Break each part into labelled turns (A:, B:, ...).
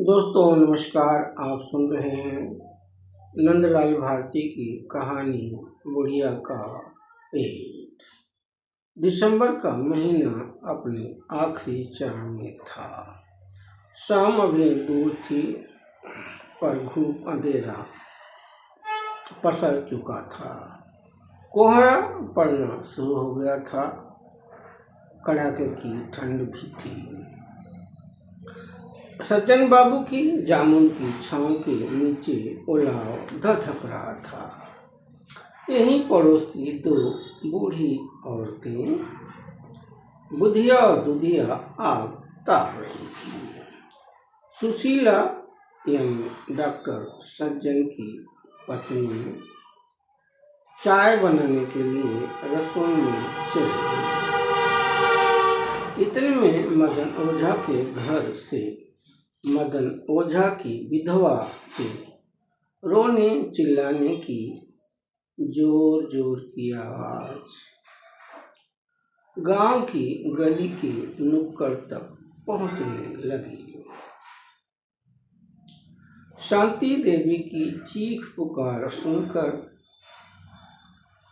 A: दोस्तों नमस्कार। आप सुन रहे हैं नंदलाल भारती की कहानी बुढ़िया का पेट। दिसंबर का महीना अपने आखिरी चरण में था। शाम अभी दूर थी पर धूप अंधेरा पसर चुका था। कोहरा पड़ना शुरू हो गया था। कड़ाके की ठंड भी थी। सज्जन बाबू की जामुन की छांव के नीचे उलाव धधक रहा था। यहीं पड़ोस की दो बूढ़ी औरतें बुधिया और दुधिया आग ताप रही थी। सुशीला यानी डॉक्टर सज्जन की पत्नी चाय बनाने के लिए रसोई में चली गई। इतने में मदन ओझा के घर से मदन ओझा की विधवा के रोने चिल्लाने की जोर जोर की आवाज गांव की गली के नुक्कड़ तक पहुंचने लगी। शांति देवी की चीख पुकार सुनकर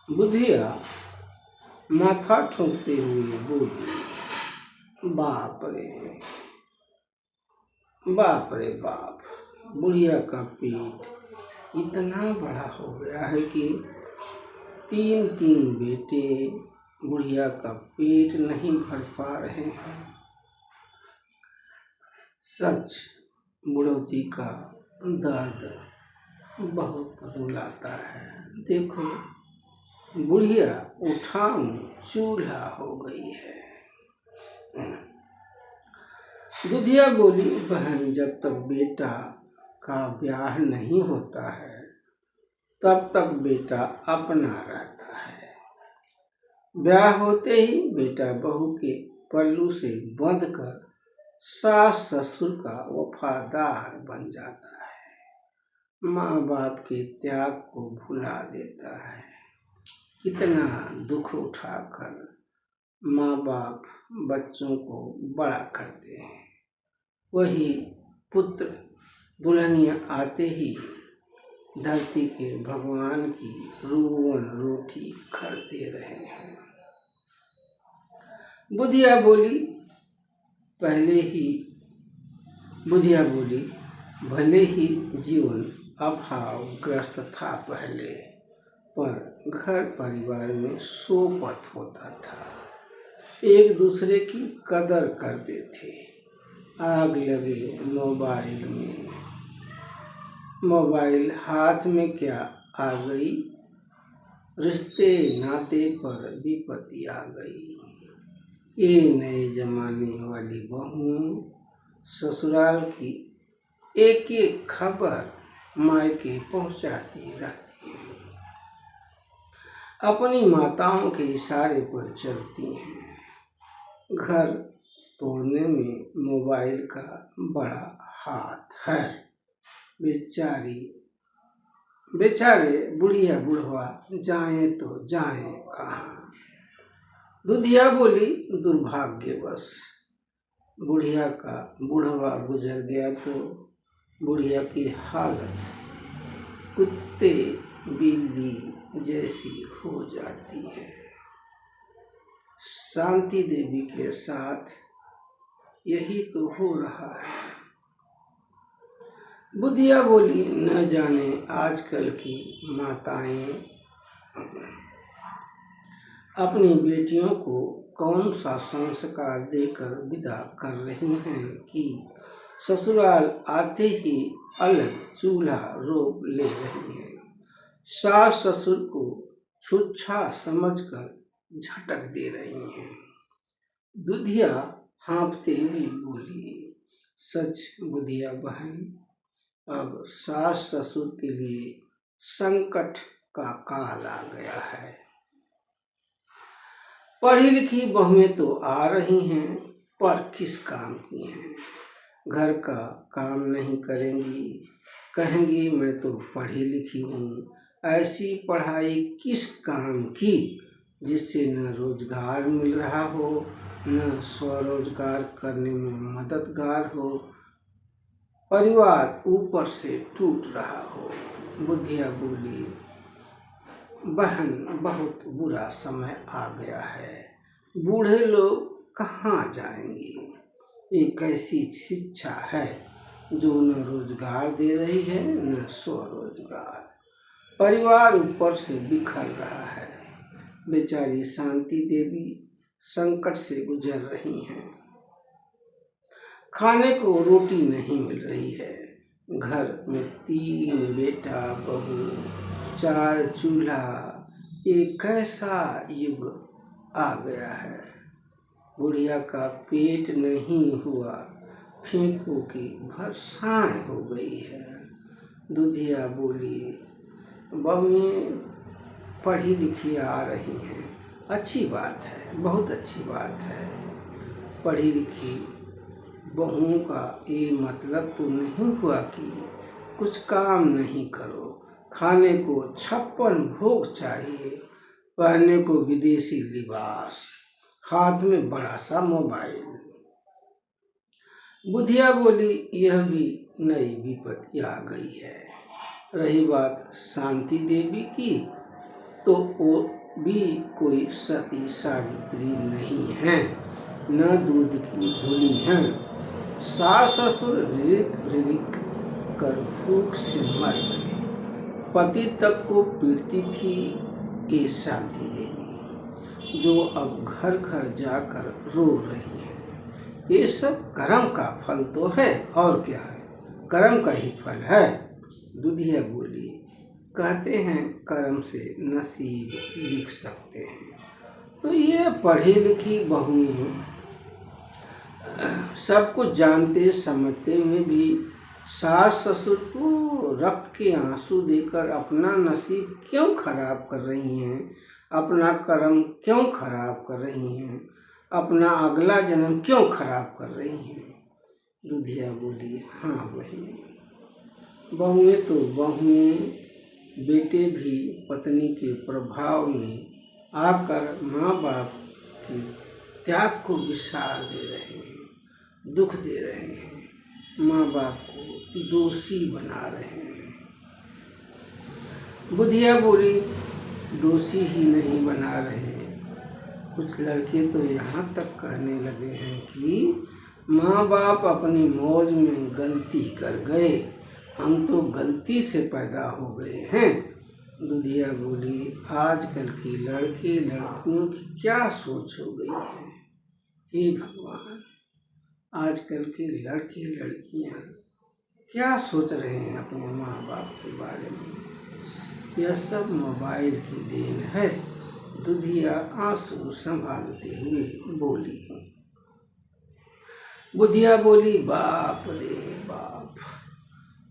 A: बुधिया माथा ठोकते हुए बोली, बाप रे बाप, बुढ़िया का पेट इतना बड़ा हो गया है कि तीन बेटे बुढ़िया का पेट नहीं भर पा रहे हैं। सच बुढ़ौती का दर्द बहुत रुलाता है। देखो बुढ़िया उठाऊ चूल्हा हो गई है। दुधिया बोली, बहन जब तक बेटा का ब्याह नहीं होता है तब तक बेटा अपना रहता है। ब्याह होते ही बेटा बहू के पल्लू से बंधकर सास ससुर का वफादार बन जाता है। माँ बाप के त्याग को भुला देता है। कितना दुख उठाकर माँ बाप बच्चों को बड़ा करते हैं। वही पुत्र दुल्हनिया आते ही धरती के भगवान की रोवन रोटी करते रहे हैं। बुधिया बोली, भले ही जीवन अभावग्रस्त था पहले, पर घर परिवार में सोपत होता था। एक दूसरे की कदर करते थे। आग लगे मोबाइल हाथ में क्या आ गई, रिश्ते नाते पर विपत्ति आ गई। ये नए जमाने वाली बहुएं ससुराल की एक एक खबर मायके पहुंचाती रहती हैं। अपनी माताओं के इशारे पर चलती हैं। घर तोड़ने में मोबाइल का बड़ा हाथ है। बेचारे बुढ़िया बुढ़वा जाएं तो जाएं कहाँ। दुधिया बोली, दुर्भाग्यवश बुढ़िया का बुढ़वा गुजर गया तो बुढ़िया की हालत कुत्ते बिल्ली जैसी हो जाती है। शांति देवी के साथ यही तो हो रहा है। बुधिया बोली, न जाने आजकल की माताएं अपनी बेटियों को कौन सा संस्कार देकर विदा कर रही हैं कि ससुराल आते ही अलग चूल्हा रोप ले रही हैं। सास ससुर को छुच्छा समझकर झटक दे रही हैं। दुधिया हाँफते हुए बोली, सच बुधिया बहन, अब सास ससुर के लिए संकट का काल आ गया है। पढ़ी लिखी बहुएं तो आ रही हैं, पर किस काम की हैं। घर का काम नहीं करेंगी, कहेंगी मैं तो पढ़ी लिखी हूँ। ऐसी पढ़ाई किस काम की जिससे न रोजगार मिल रहा हो, न स्वरोजगार करने में मददगार हो। परिवार ऊपर से टूट रहा हो। बुधिया बोली, बहन बहुत बुरा समय आ गया है, बूढ़े लोग कहाँ जाएंगे। एक ऐसी शिक्षा है जो न रोजगार दे रही है न स्वरोजगार। परिवार ऊपर से बिखर रहा है। बेचारी शांति देवी संकट से गुजर रही हैं। खाने को रोटी नहीं मिल रही है। घर में 3 बेटा बहू, 4 चूल्हा, एक कैसा युग आ गया है। बुढ़िया का पेट नहीं हुआ, फेंकू की भरसाएं हो गई है। दुधिया बोली, बहुएं पढ़ी लिखी आ रही हैं, अच्छी बात है, बहुत अच्छी बात है। पढ़ी लिखी बहुओं का ये मतलब तो नहीं हुआ कि कुछ काम नहीं करो। खाने को 56 भोग चाहिए, पहनने को विदेशी लिबास, हाथ में बड़ा सा मोबाइल। बुधिया बोली, यह भी नई विपत्ति आ गई है। रही बात शांति देवी की, तो वो भी कोई सती सावित्री नहीं है, न दूध की धुली है। सास ससुर रिक रिक कर भूख से मर गए। पति तक को पीटती थी ये शांति देवी, जो अब घर घर जाकर रो रही है। ये सब कर्म का फल तो है, और क्या है, कर्म का ही फल है। दुधिया बोली, कहते हैं कर्म से नसीब लिख सकते हैं। तो ये पढ़ी लिखी बहुएं सब कुछ जानते समझते हुए भी सास ससुर को रक्त के आंसू देकर अपना नसीब क्यों खराब कर रही हैं, अपना कर्म क्यों खराब कर रही हैं, अपना अगला जन्म क्यों खराब कर रही हैं। दुधिया बोली, हाँ बहन, बहुएं तो बहुएं, बेटे भी पत्नी के प्रभाव में आकर माँ बाप के त्याग को विसार दे रहे हैं, दुख दे रहे हैं, माँ बाप को दोषी बना रहे हैं। बुधिया बोली, दोषी ही नहीं बना रहे, कुछ लड़के तो यहाँ तक कहने लगे हैं कि माँ बाप अपनी मौज में गलती कर गए, हम तो गलती से पैदा हो गए हैं। दुधिया बोली, आजकल के लड़के लड़कियों की क्या सोच हो गई है। हे भगवान, आजकल के लड़के लड़कियां क्या सोच रहे हैं अपने माँ बाप के बारे में। यह सब मोबाइल की देन है। दुधिया आंसू संभालते हुए बोली। बुधिया बोली, बाप रे बाप,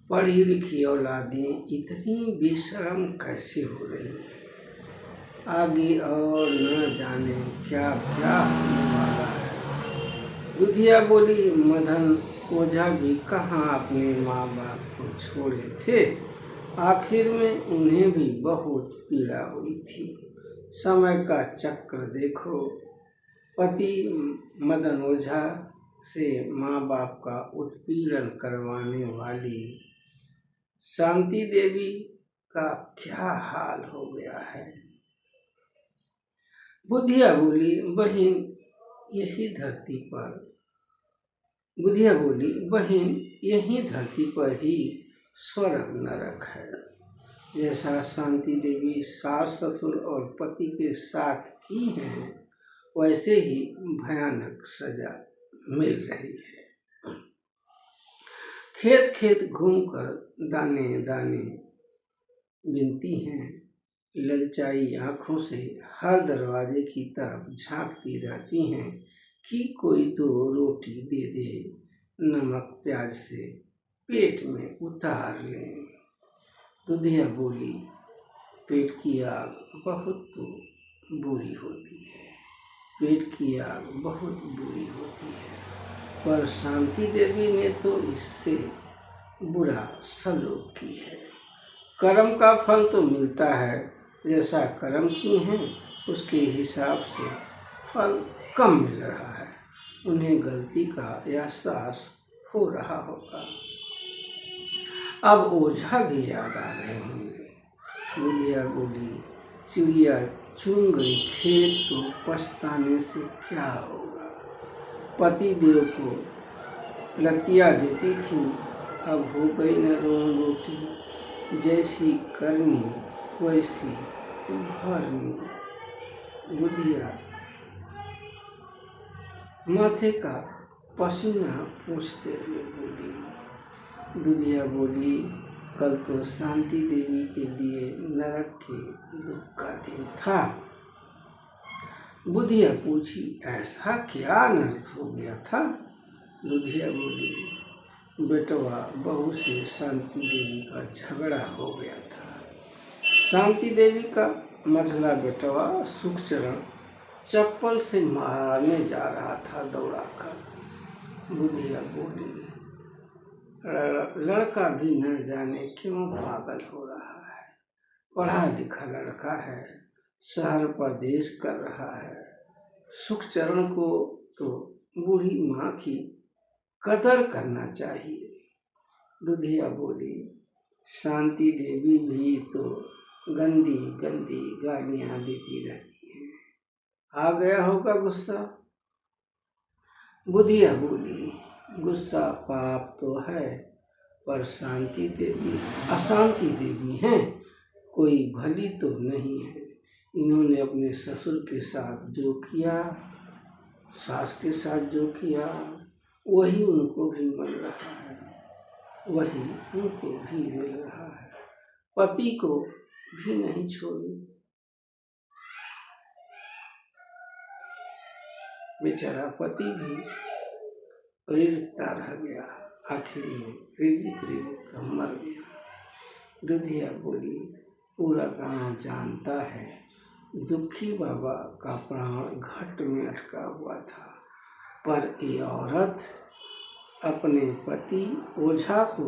A: पढ़ी लिखी औलादें इतनी बेशर्म कैसे हो रही हैं। आगे और न जाने क्या क्या होने वाला है। दुधिया बोली, मदन ओझा भी कहाँ अपने माँ बाप को छोड़े थे, आखिर में उन्हें भी बहुत पीड़ा हुई थी। समय का चक्र देखो, पति मदन ओझा से माँ बाप का उत्पीड़न करवाने वाली शांति देवी का क्या हाल हो गया है। बुधिया बोली, बहन यही धरती पर यही धरती पर ही स्वर्ग नरक है। जैसा शांति देवी सास ससुर और पति के साथ की हैं, वैसे ही भयानक सजा मिल रही है। खेत खेत घूमकर दाने दाने बिनती हैं, ललचाई आंखों से हर दरवाजे की तरफ झांकती रहती हैं कि कोई तो रोटी दे दे, नमक प्याज से पेट में उतार लें। दुधिया बोली, पेट की आग बहुत बुरी होती है, पेट की आग बहुत बुरी होती है, पर शांति देवी ने तो इससे बुरा सलूक की है। कर्म का फल तो मिलता है, जैसा कर्म किए हैं उसके हिसाब से फल कम मिल रहा है। उन्हें गलती का एहसास हो रहा होगा। अब ओझा भी याद आ रहे होंगे। बुधिया बोली, चिड़िया चुन गई खेत तो पछताने से क्या होगा। पति देव को लतिया देती थी, अब हो गई न रोम रोटी। जैसी करनी वैसी भरनी। बुधिया माथे का पसीना पूछते हुए बोली। दुधिया बोली, कल तो शांति देवी के लिए नरक के दुख का दिन था। बुधिया पूछी, ऐसा क्या अनर्थ हो गया था। दुधिया बोली, बेटवा बहू से शांति देवी का झगड़ा हो गया था। शांति देवी का मझला बेटवा सुखचरण चप्पल से मारने जा रहा था दौड़ाकर। बुधिया बोली, लड़का भी न जाने क्यों पागल हो रहा है। पढ़ा लिखा लड़का है, शहर परदेश कर रहा है। सुखचरण को तो बूढ़ी माँ की कदर करना चाहिए। दुधिया बोली, शांति देवी भी तो गंदी गंदी गालियाँ देती रहती हैं, आ गया होगा गुस्सा। बुधिया बोली, गुस्सा पाप तो है, पर शांति देवी अशांति देवी हैं, कोई भली तो नहीं है। इन्होंने अपने ससुर के साथ जो किया, सास के साथ जो किया, वही उनको भी मिल रहा है, वही उनको भी मिल रहा है। पति को भी नहीं छोड़ी, बेचारा पति भी रिड़कता रह गया, आखिर में रिड़क रिड़क कर मर गया। दुधिया बोली, पूरा गांव जानता है दुखी बाबा का प्राण घट में अटका हुआ था, पर ये औरत अपने पति ओझा को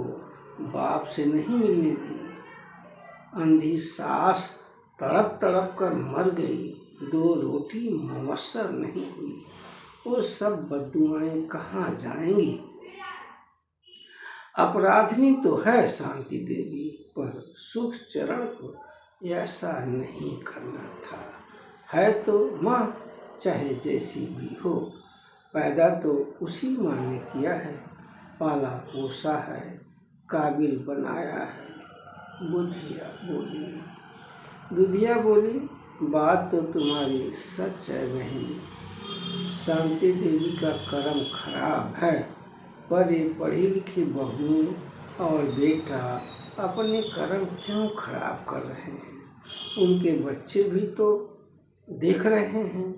A: बाप से नहीं मिलने दी। अंधी सास तड़प तड़प कर मर गई, 2 रोटी मुयस्सर नहीं हुई। वो सब बद्दुआएं कहाँ जाएंगी। अपराधनी तो है शांति देवी, पर सुखचरण को ऐसा नहीं करना था। है तो माँ चाहे जैसी भी हो, पैदा तो उसी माँ ने किया है, पाला पोसा है, काबिल बनाया है। बुधिया बोली। दुधिया बोली, बात तो तुम्हारी सच है बहन, शांति देवी का कर्म खराब है, पर ये पढ़ी लिखी बहुएं और बेटा अपने कर्म क्यों खराब कर रहे हैं। उनके बच्चे भी तो देख रहे हैं,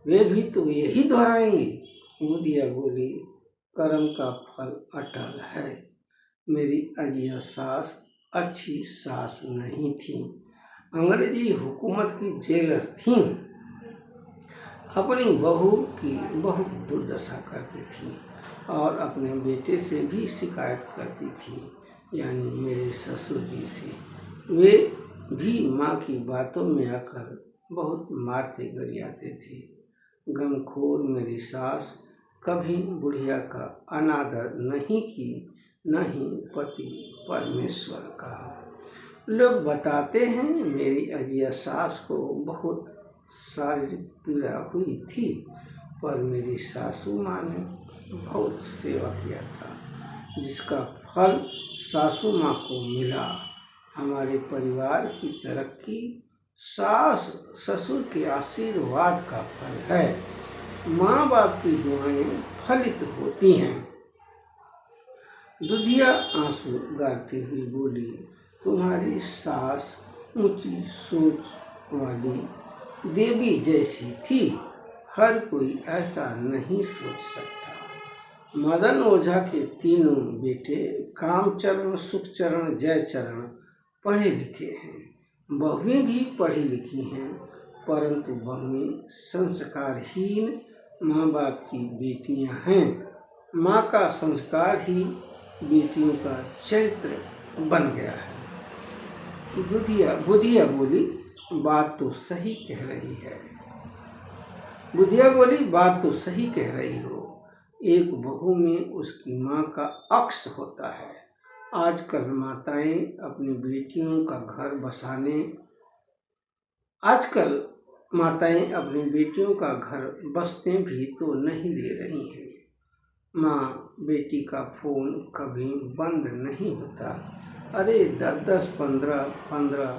A: वे भी तो यही दोहराएंगे। बुधिया बोली, कर्म का फल अटल है। मेरी अजिया सास अच्छी सास नहीं थी, अंग्रेजी हुकूमत की जेलर थी, अपनी बहू की बहुत दुर्दशा करती थी और अपने बेटे से भी शिकायत करती थी, यानी मेरे ससुर जी से। वे भी माँ की बातों में आकर बहुत मारते गरियाते थे। गमखोर मेरी सास कभी बुढ़िया का अनादर नहीं की, न ही पति परमेश्वर का। लोग बताते हैं मेरी अजिया सास को बहुत शारीरिक पीड़ा हुई थी, पर मेरी सासू माँ ने बहुत सेवा किया था, जिसका फल सासू माँ को मिला। हमारे परिवार की तरक्की सास ससुर के आशीर्वाद का फल है। माँ बाप की दुआएं फलित होती हैं। दुधिया आंसू गारती हुई बोली, तुम्हारी सास ऊंची सोच वाली देवी जैसी थी, हर कोई ऐसा नहीं सोच सकता। मदन ओझा के तीनों बेटे कामचरण, सुखचरण, जयचरण पढ़े लिखे हैं, बहुएं भी पढ़ी लिखी हैं, परंतु बहुएं संस्कारहीन माँ बाप की बेटियां हैं। माँ का संस्कार ही बेटियों का चरित्र बन गया है। बुधिया बोली, बात तो सही कह रही है। बुधिया बोली, बात तो सही कह रही हो। एक बहू में उसकी माँ का अक्स होता है, आजकल माताएं अपनी बेटियों का घर बसाने आजकल माताएं अपनी बेटियों का घर बसने भी तो नहीं दे रही हैं। माँ बेटी का फोन कभी बंद नहीं होता। अरे 10-10, 15-15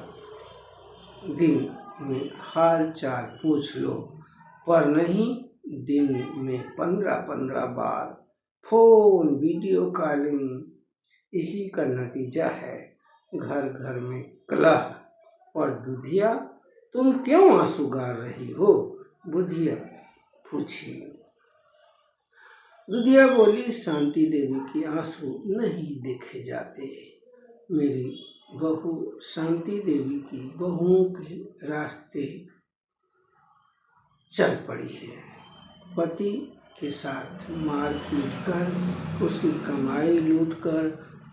A: दिन में हाल चाल पूछ लो, पर नहीं, दिन में 15-15 बार फोन, वीडियो कॉलिंग। इसी का नतीजा है घर घर में कलह। और दुधिया, तुम क्यों आंसू गार रही हो? बुधिया पूछी। दुधिया बोली, शांति देवी के आंसू नहीं देखे जाते। मेरी बहू शांति देवी की बहुओं के रास्ते चल पड़ी है। पति के साथ मारपीट कर, उसकी कमाई लूटकर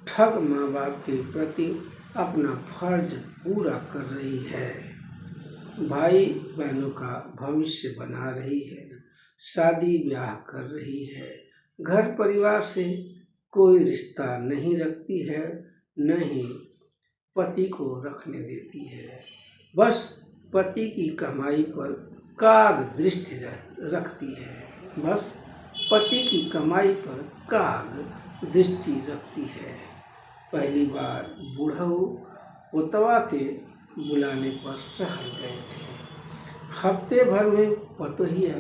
A: ठग माँ बाप के प्रति अपना फर्ज पूरा कर रही है। भाई बहनों का भविष्य बना रही है, शादी ब्याह कर रही है, घर परिवार से कोई रिश्ता नहीं रखती है, न ही पति को रखने देती है। बस पति की कमाई पर काग दृष्टि रखती है। बस पति की कमाई पर काग दृष्टि रखती है। पहली बार बूढ़ऊ पोतवा के बुलाने पर शहर गए थे। हफ्ते भर में पतोहिया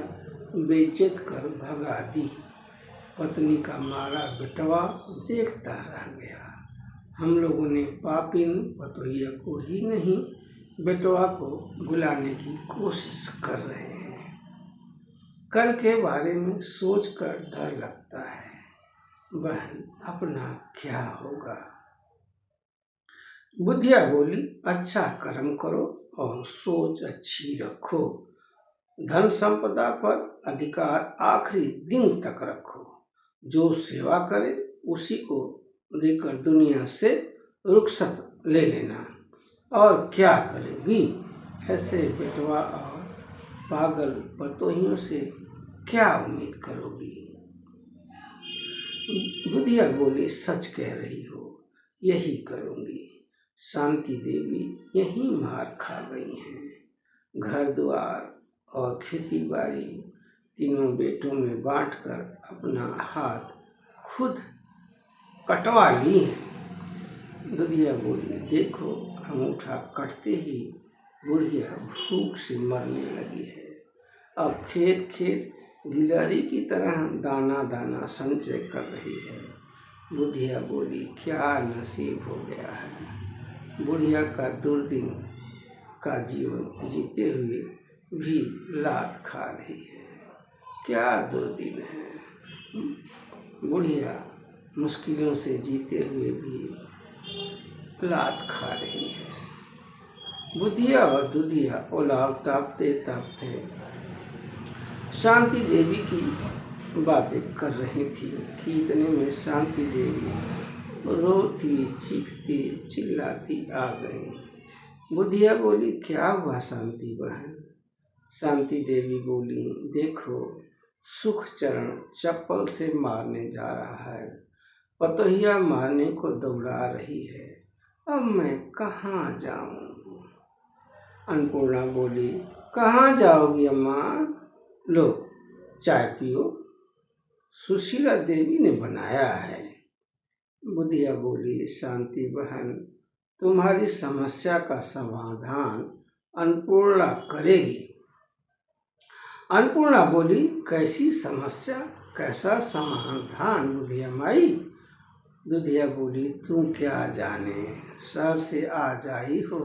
A: बेइज्जत कर भगा दी। पत्नी का मारा बेटवा देखता रह गया। हम लोगों ने पापिन पतोहिया को ही नहीं, बेटवा को बुलाने की कोशिश कर रहे हैं। कल के बारे में सोचकर डर लगता है। बहन, अपना क्या होगा? बुधिया बोली, अच्छा कर्म करो और सोच अच्छी रखो। धन संपदा पर अधिकार आखिरी दिन तक रखो। जो सेवा करे उसी को देकर दुनिया से रुखसत ले लेना। और क्या करेगी? ऐसे बेटवा और पागल पतोहियों से क्या उम्मीद करोगी? बुधिया बोली, सच कह रही हो, यही करूंगी। शांति देवी यही मार खा गई हैं। घर द्वार और खेती बाड़ी तीनों बेटों में बांटकर अपना हाथ खुद कटवा ली है। दुधिया बोली, देखो, अंगूठा कटते ही बुढ़िया भूख से मरने लगी है। अब खेत खेत गिलहरी की तरह दाना दाना संचय कर रही है। बुधिया बोली, क्या नसीब हो गया है। बुढ़िया का दुर्दिन का जीवन जीते हुए भी लात खा रही है। क्या दुर्दिन है। बुढ़िया मुश्किलों से जीते हुए भी लात खा रही है। बुधिया और दुधिया उलाव तापते तापते शांति देवी की बातें कर रही थी कि इतने में शांति देवी रोती चीखती चिल्लाती आ गई। बुधिया बोली, क्या हुआ शांति बहन? शांति देवी बोली, देखो, सुख चरण चप्पल से मारने जा रहा है। पतोहिया मारने को दौड़ा रही है। अब मैं कहाँ जाऊं? अन्नपूर्णा बोली, कहाँ जाओगी अम्मा? लो, चाय पियो, सुशीला देवी ने बनाया है। बुधिया बोली, शांति बहन, तुम्हारी समस्या का समाधान अन्नपूर्णा करेगी। अन्नपूर्णा बोली, कैसी समस्या, कैसा समाधान बुधिया माई? दुधिया बोली, तुम क्या जाने, शहर से आज आई हो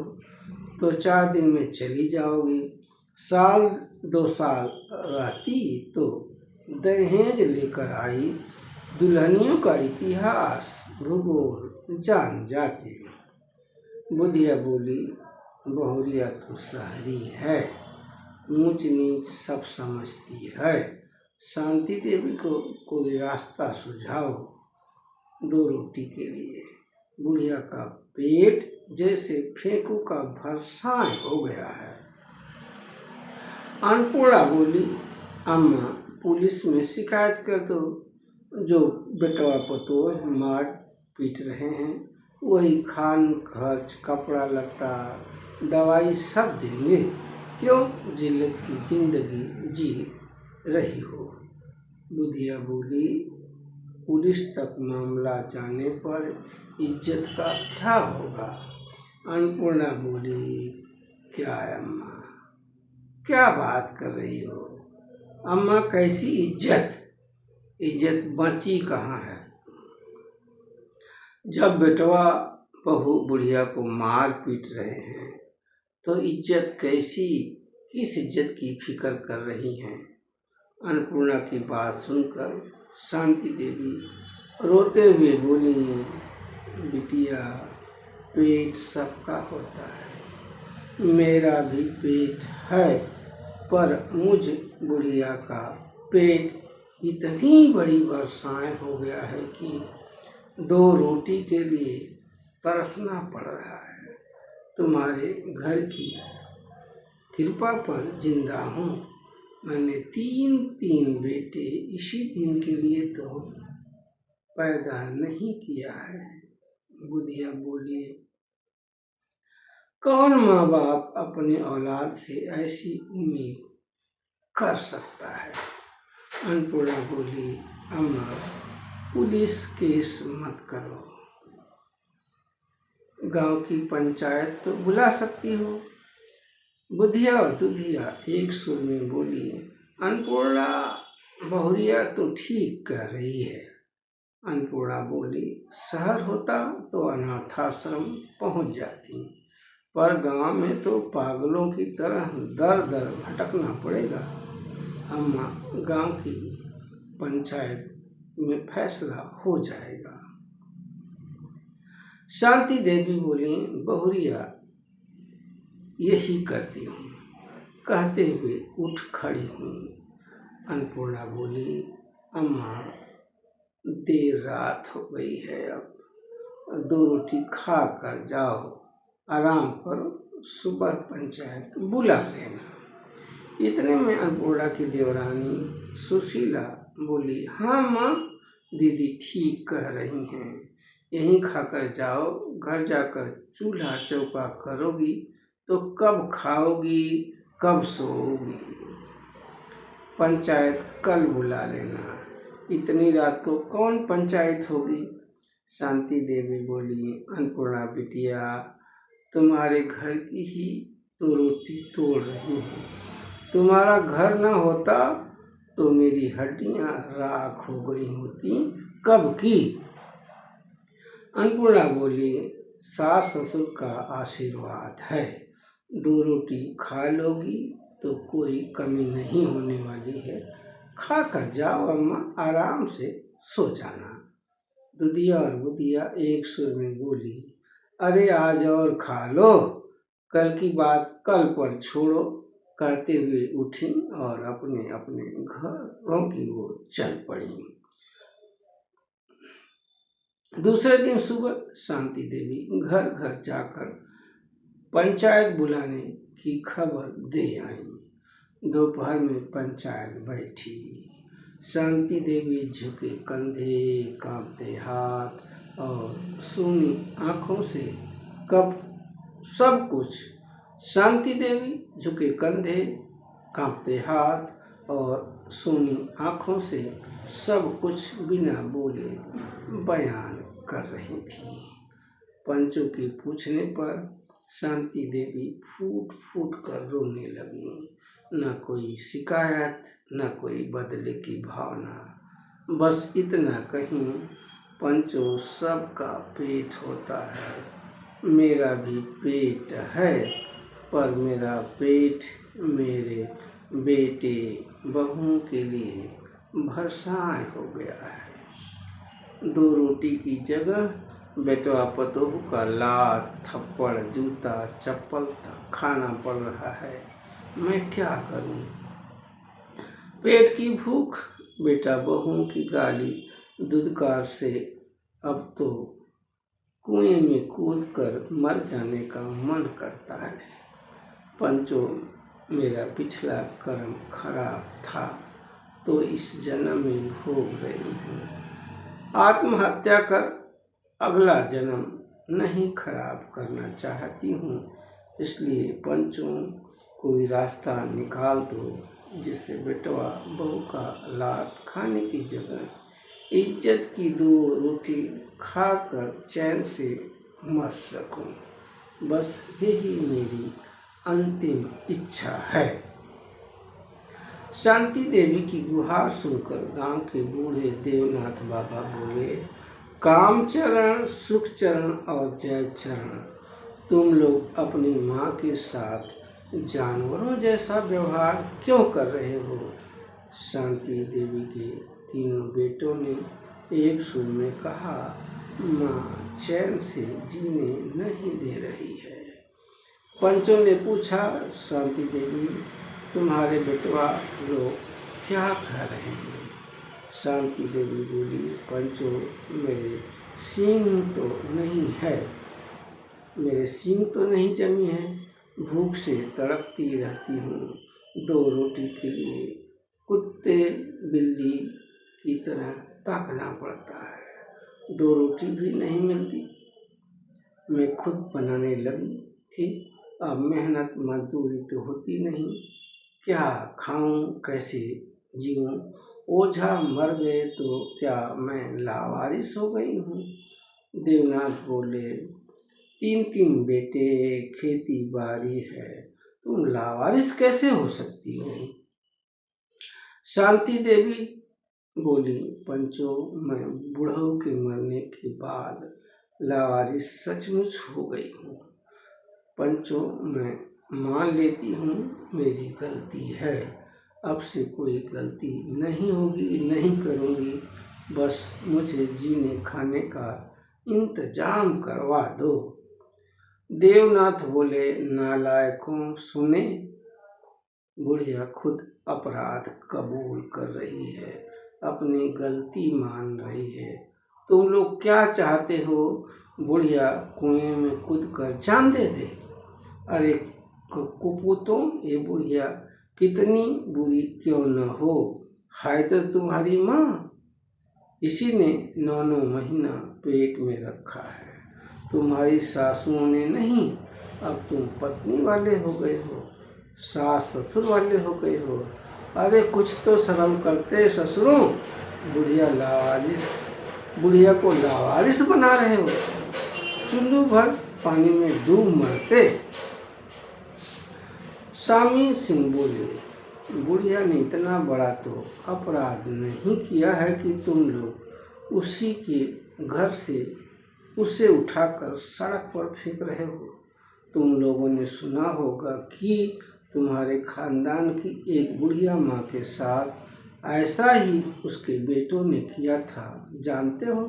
A: तो 4 दिन में चली जाओगी। साल 2 साल रहती तो दहेज लेकर आई दुल्हनियों का इतिहास भूगोल जान जाती। बुधिया बोली, बहुरिया तो शहरी है, ऊंच नीच सब समझती है। शांति देवी को कोई रास्ता सुझाओ 2 रोटी के लिए। बुढ़िया का पेट जैसे फेंकू का भरसाए हो गया है। अन्नपूर्णा बोली, अम्मा, पुलिस में शिकायत कर दो। जो बेटवा पतोह मार पीट रहे हैं, वही खान खर्च, कपड़ा लत्ता, दवाई सब देंगे। क्यों जिल्लत की जिंदगी जी रही हो। बुधिया बोली, पुलिस तक मामला जाने पर इज्जत का क्या होगा। अन्नपूर्णा बोली, क्या अम्मा, क्या बात कर रही हो। अम्मा कैसी इज्जत, इज्जत बची कहाँ है। जब बेटवा बहू बुढ़िया को मार पीट रहे हैं तो इज्जत कैसी, किस इज्जत की फिक्र कर रही हैं। अन्नपूर्णा की बात सुनकर शांति देवी रोते हुए बोली, बिटिया पेट सबका होता है, मेरा भी पेट है, पर मुझ बुढ़िया का पेट इतनी बड़ी वर्षाएं हो गया है कि 2 रोटी के लिए तरसना पड़ रहा है। तुम्हारे घर की कृपा पर जिंदा हूँ। मैंने 3 बेटे इसी दिन के लिए तो पैदा नहीं किया है। बुधिया बोली, कौन माँ बाप अपने औलाद से ऐसी उम्मीद कर सकता है। अन्नपूर्णा बोली, अम्मा पुलिस केस मत करो, गांव की पंचायत तो बुला सकती हो। बुधिया और दुधिया एक सुर में बोली, अन्नपूर्णा बहुरिया तो ठीक कह रही है। अन्नपूर्णा बोली, शहर होता तो अनाथाश्रम पहुंच जाती, पर गांव में तो पागलों की तरह दर दर भटकना पड़ेगा। अम्मा गांव की पंचायत में फैसला हो जाएगा। शांति देवी बोली, बहुरिया यही करती हूँ, कहते हुए उठ खड़ी हुई। अन्नपूर्णा बोली, अम्मा देर रात हो गई है, अब 2 रोटी खा कर जाओ, आराम करो, सुबह पंचायत बुला लेना। इतने में अन्नपूर्णा की देवरानी सुशीला बोली, हाँ माँ, दीदी ठीक कह रही हैं, यहीं खाकर जाओ, घर जाकर चूल्हा चौका करोगी तो कब खाओगी, कब सोओगी। पंचायत कल बुला लेना, इतनी रात को कौन पंचायत होगी। शांति देवी बोली, अन्नपूर्णा बिटिया, तुम्हारे घर की ही तो रोटी तोड़ रही हूँ, तुम्हारा घर न होता तो मेरी हड्डियां राख हो गई होती कब की। अन्नपूर्णा बोली, सास ससुर का आशीर्वाद है, 2 रोटी खा लोगी तो कोई कमी नहीं होने वाली है, खा कर जाओ अम्मा, आराम से सो जाना। दुधिया और बुधिया एक सुर में बोली, अरे आज और खा लो, कल की बात कल पर छोड़ो, कहते हुए उठी और अपने अपने घरों की ओर चल पड़ी। दूसरे दिन सुबह शांति देवी घर घर जाकर पंचायत बुलाने की खबर दे आई। दोपहर में पंचायत बैठी। शांति देवी झुके कंधे, कांपते हाथ और सूनी आंखों से कब सब कुछ। शांति देवी झुके कंधे, कांपते हाथ और सूनी आंखों से सब कुछ बिना बोले बयान कर रही थी। पंचों के पूछने पर शांति देवी फूट फूट कर रोने लगी। न कोई शिकायत, न कोई बदले की भावना, बस इतना कहीं, पंचों सबका पेट होता है, मेरा भी पेट है, पर मेरा पेट मेरे बेटे बहुओं के लिए भरसाए हो गया है। 2 रोटी की जगह बेटवा पतोह का लात, थप्पड़, जूता, चप्पल तक खाना पड़ रहा है। मैं क्या करूं? पेट की भूख, बेटा बहुओं की गाली, दुदकार से अब तो कुएं में कूद कर मर जाने का मन करता है। पंचों, मेरा पिछला कर्म खराब था तो इस जन्म में भोग रही हूँ। आत्महत्या कर अगला जन्म नहीं खराब करना चाहती हूँ, इसलिए पंचों कोई रास्ता निकाल दो जिससे बेटवा बहू का लात खाने की जगह इज्जत की 2 रोटी खाकर चैन से मर सकूं। बस यही मेरी अंतिम इच्छा है। शांति देवी की गुहार सुनकर गांव के बूढ़े देवनाथ बाबा बोले, कामचरण, सुखचरण और जयचरण, तुम लोग अपनी माँ के साथ जानवरों जैसा व्यवहार क्यों कर रहे हो? शांति देवी के तीनों बेटों ने एक सुर में कहा, माँ चैन से जीने नहीं दे रही है। पंचों ने पूछा, शांति देवी, तुम्हारे बेटवा लोग क्या कह रहे हैं? शांति देवी बोली, पंचों, मेरे सींग तो नहीं जमी है, भूख से तड़पती रहती हूँ। 2 रोटी के लिए कुत्ते बिल्ली की तरह ताकना पड़ता है, 2 रोटी भी नहीं मिलती। मैं खुद बनाने लगी थी, अब मेहनत मजदूरी तो होती नहीं, क्या खाऊं, कैसे जीऊं? ओझा मर गए तो क्या मैं लावारिस हो गई हूँ? देवनाथ बोले, 3 बेटे, खेती बाड़ी है, तुम लावारिस कैसे हो सकती हो? शांति देवी बोली, पंचों, मैं बूढ़ों के मरने के बाद लावारिस सचमुच हो गई हूँ। पंचों, मैं मान लेती हूँ मेरी गलती है, अब से कोई गलती नहीं होगी, नहीं करूँगी, बस मुझे जीने खाने का इंतजाम करवा दो। देवनाथ बोले, नालायकों, सुने, बुढ़िया खुद अपराध कबूल कर रही है, अपनी गलती मान रही है, तुम लोग क्या चाहते हो? बुढ़िया कुएं में कूद कर जान दे दे। अरे कुपूतों, ये बुढ़िया कितनी बुरी क्यों न हो, है तो तुम्हारी माँ, इसी ने 9 महीना पेट में रखा है, तुम्हारी सासुओं ने नहीं। अब तुम पत्नी वाले हो गए हो, सास ससुर वाले हो गए हो। अरे कुछ तो शर्म करते ससुरों, बुढ़िया को लावारिस बना रहे हो, चुल्लू भर पानी में डूब मरते। स्वामी सिंह बोले, बुढ़िया ने इतना बड़ा तो अपराध नहीं किया है कि तुम लोग उसी के घर से उसे उठाकर सड़क पर फेंक रहे हो। तुम लोगों ने सुना होगा कि तुम्हारे खानदान की एक बुढ़िया माँ के साथ ऐसा ही उसके बेटों ने किया था, जानते हो?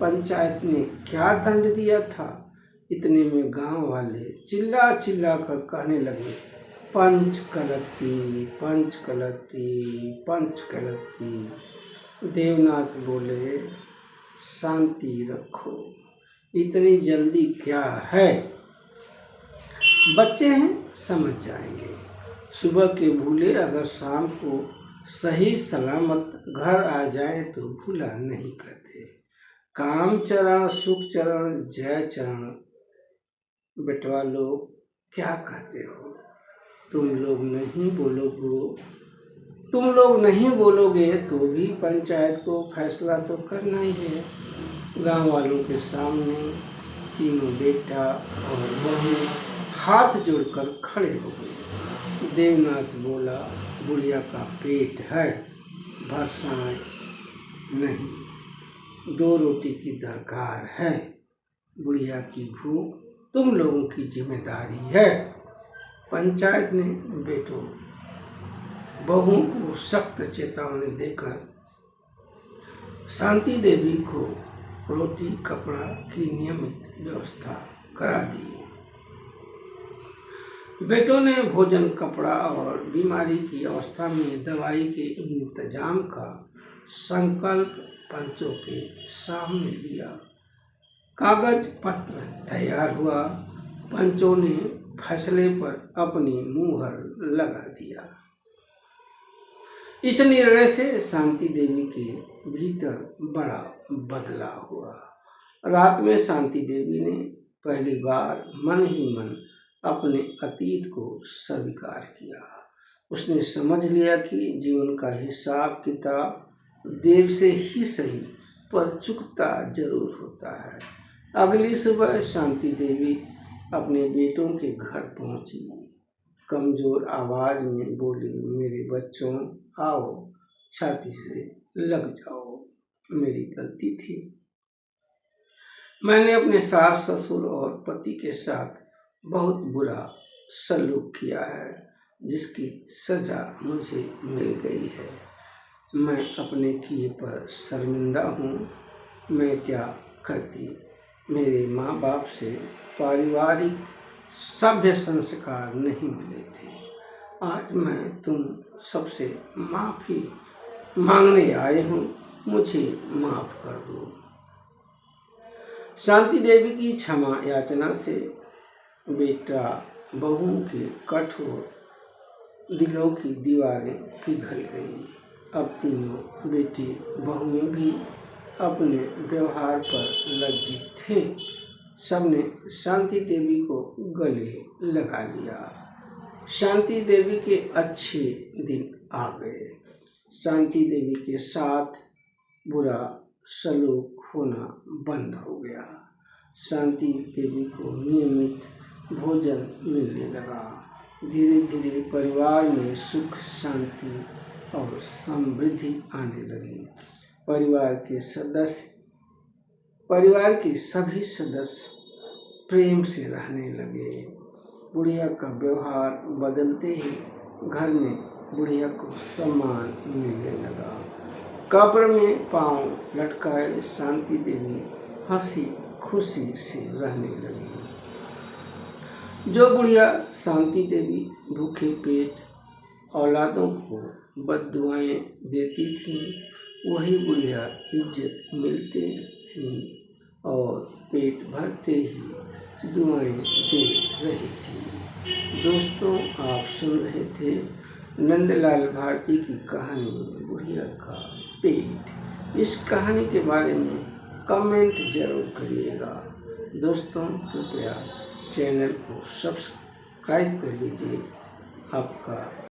A: पंचायत ने क्या दंड दिया था? इतने में गांव वाले चिल्ला चिल्ला कर कहने लगे, पंचकलत्ती, पंचकलत्ती, पंचकलत्ती। देवनाथ बोले, शांति रखो, इतनी जल्दी क्या है, बच्चे हैं, समझ जाएंगे। सुबह के भूले अगर शाम को सही सलामत घर आ जाए तो भूला नहीं करते। कामचरण, सुखचरण, जयचरण, बेटवा लोग क्या कहते हो? तुम लोग नहीं बोलोगे तो भी पंचायत को फैसला तो करना ही है। गांव वालों के सामने तीनों बेटा और बहू हाथ जोड़कर खड़े हो गए। देवनाथ बोला, बुढ़िया का पेट है, भरसाए नहीं, 2 रोटी की दरकार है, बुढ़िया की भूख तुम लोगों की जिम्मेदारी है। पंचायत ने बेटों बहुओं को सख्त चेतावनी देकर शांति देवी को रोटी कपड़ा की नियमित व्यवस्था करा दी। बेटों ने भोजन, कपड़ा और बीमारी की अवस्था में दवाई के इंतजाम का संकल्प पंचों के सामने लिया। कागज पत्र तैयार हुआ, पंचों ने फैसले पर अपनी मुहर लगा दिया। इस निर्णय से शांति देवी के भीतर बड़ा बदलाव हुआ। रात में शांति देवी ने पहली बार मन ही मन अपने अतीत को स्वीकार किया। उसने समझ लिया कि जीवन का हिसाब किताब देर से ही सही पर चुकता जरूर होता है। अगली सुबह शांति देवी अपने बेटों के घर पहुंची। कमजोर आवाज में बोली, मेरे बच्चों, आओ छाती से लग जाओ, मेरी गलती थी। मैंने अपने सास ससुर और पति के साथ बहुत बुरा सलूक किया है, जिसकी सजा मुझे मिल गई है। मैं अपने किए पर शर्मिंदा हूँ। मैं क्या करती? मेरे माँ बाप से पारिवारिक सभ्य संस्कार नहीं मिले थे। आज मैं तुम सबसे माफ़ी मांगने आए हूँ, मुझे माफ़ कर दो। शांति देवी की क्षमा याचना से बेटा बहुओं के कठोर दिलों की दीवारें पिघल गईं। अब तीनों बेटे बहुएं भी अपने व्यवहार पर लज्जित थे। सबने शांति देवी को गले लगा लिया। शांति देवी के अच्छे दिन आ गए। शांति देवी के साथ बुरा सलूक होना बंद हो गया। शांति देवी को नियमित भोजन मिलने लगा। धीरे धीरे परिवार में सुख शांति और समृद्धि आने लगी। परिवार के सभी सदस्य प्रेम से रहने लगे। बुढ़िया का व्यवहार बदलते ही घर में बुढ़िया को सम्मान मिलने लगा। कब्र में पांव लटकाए शांति देवी हंसी खुशी से रहने लगी। जो बुढ़िया शांति देवी भूखे पेट औलादों को बद्दुआएं देती थी, वही बुढ़िया इज्जत मिलते ही और पेट भरते ही दुआएं दे रही थी। दोस्तों, आप सुन रहे थे नंदलाल भारती की कहानी बुढ़िया का पेट। इस कहानी के बारे में कमेंट जरूर करिएगा। दोस्तों, कृपया चैनल को सब्सक्राइब कर लीजिए। आपका